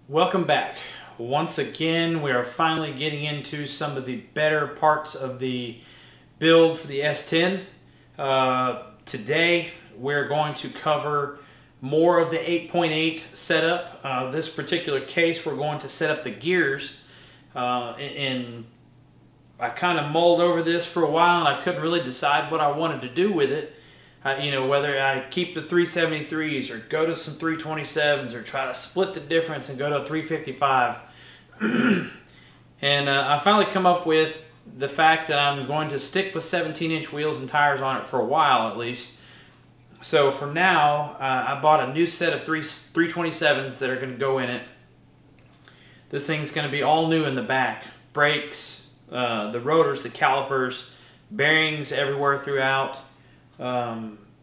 Welcome back. Once again, we are finally getting into some of the better parts of the build for the S10. Today, we're going to cover more of the 8.8 setup. This particular case, we're going to set up the gears. And I kind of mulled over this for a while, and I couldn't really decide what I wanted to do with it. Whether I keep the 373s or go to some 327s or try to split the difference and go to a 355. And I finally come up with the fact that I'm going to stick with 17-inch wheels and tires on it for a while at least. So for now, I bought a new set of 327s that are going to go in it. This thing's going to be all new in the back. Brakes, the rotors, the calipers, bearings everywhere throughout.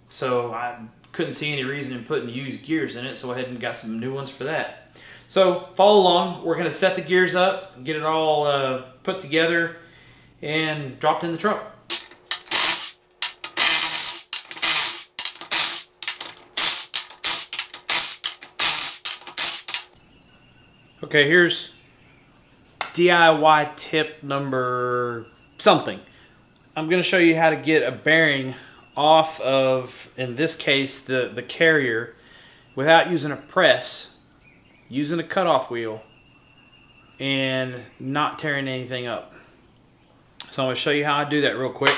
So I couldn't see any reason in putting used gears in it, so I went ahead and got some new ones for that. So follow along. We're going to set the gears up, get it all put together, and dropped in the truck. Okay, here's DIY tip number something. I'm going to show you how to get a bearing off of, in this case, the carrier without using a press, using a cutoff wheel, and not tearing anything up. So I'm going to show you how I do that real quick.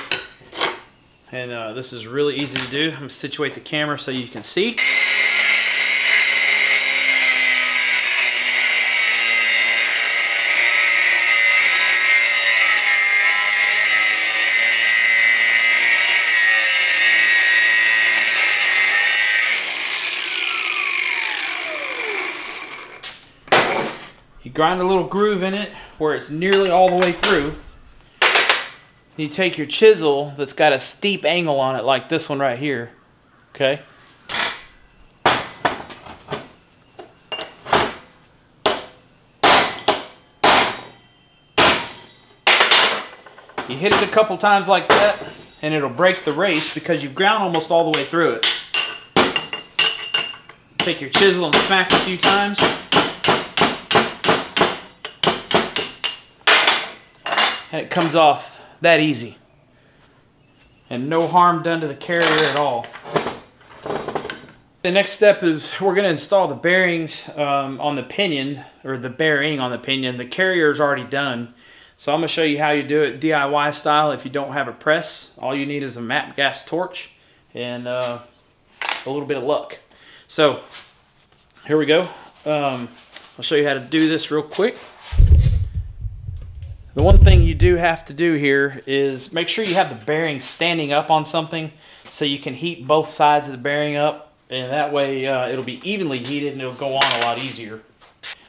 And this is really easy to do. I'm going to situate the camera so you can see. You grind a little groove in it where it's nearly all the way through. You take your chisel that's got a steep angle on it like this one right here. Okay? You hit it a couple times like that and it'll break the race because you've ground almost all the way through it. Take your chisel and smack a few times. And it comes off that easy. And no harm done to the carrier at all. The next step is we're going to install the bearings on the pinion, or the bearing on the pinion. The carrier is already done. So I'm going to show you how you do it DIY style. If you don't have a press, all you need is a MAP gas torch and a little bit of luck. So here we go. I'll show you how to do this real quick. The one thing you do have to do here is make sure you have the bearing standing up on something so you can heat both sides of the bearing up, and that way it'll be evenly heated and it'll go on a lot easier.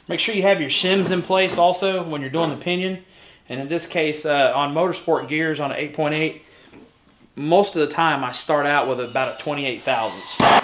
Make sure you have your shims in place also when you're doing the pinion, and in this case on motorsport gears on an 8.8, most of the time I start out with about a 28 thousandths.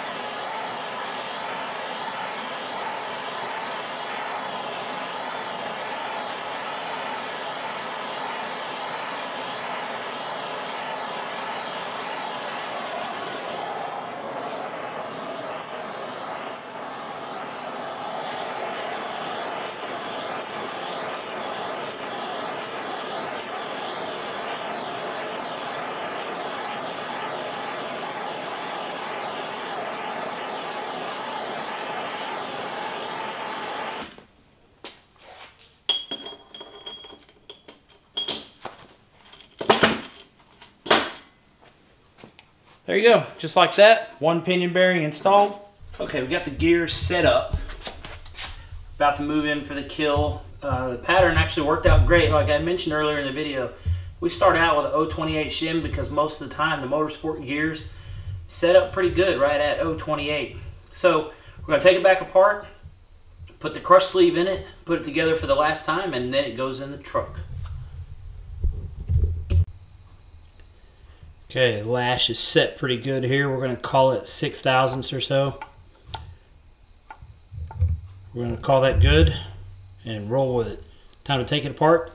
There you go, just like that, one pinion bearing installed. Okay, we got the gears set up. About to move in for the kill. The pattern actually worked out great. Like I mentioned earlier in the video, we started out with an 028 shim because most of the time the motorsport gears set up pretty good right at 028. So we're going to take it back apart, put the crush sleeve in it, put it together for the last time, and then it goes in the truck. Okay, the lash is set pretty good here. We're going to call it 6 thousandths or so. We're going to call that good and roll with it. Time to take it apart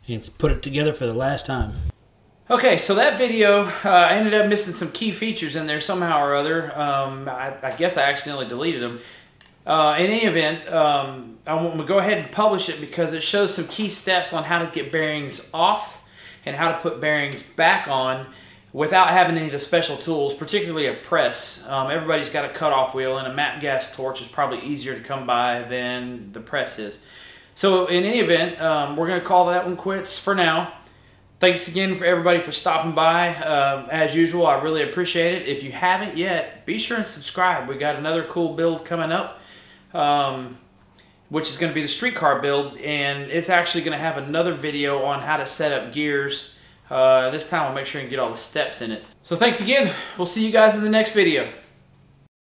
and put it together for the last time. Okay, so that video, I ended up missing some key features in there somehow or other. I guess I accidentally deleted them. In any event, I want to go ahead and publish it because it shows some key steps on how to get bearings off and how to put bearings back on without having any of the special tools, particularly a press. Everybody's got a cutoff wheel, and a MAP gas torch is probably easier to come by than the press is. So in any event, we're going to call that one quits for now. Thanks again for everybody for stopping by. As usual, I really appreciate it. If you haven't yet, be sure and subscribe. We got another cool build coming up, which is going to be the streetcar build, and it's actually going to have another video on how to set up gears. This time I'll make sure and get all the steps in it. So thanks again. We'll see you guys in the next video.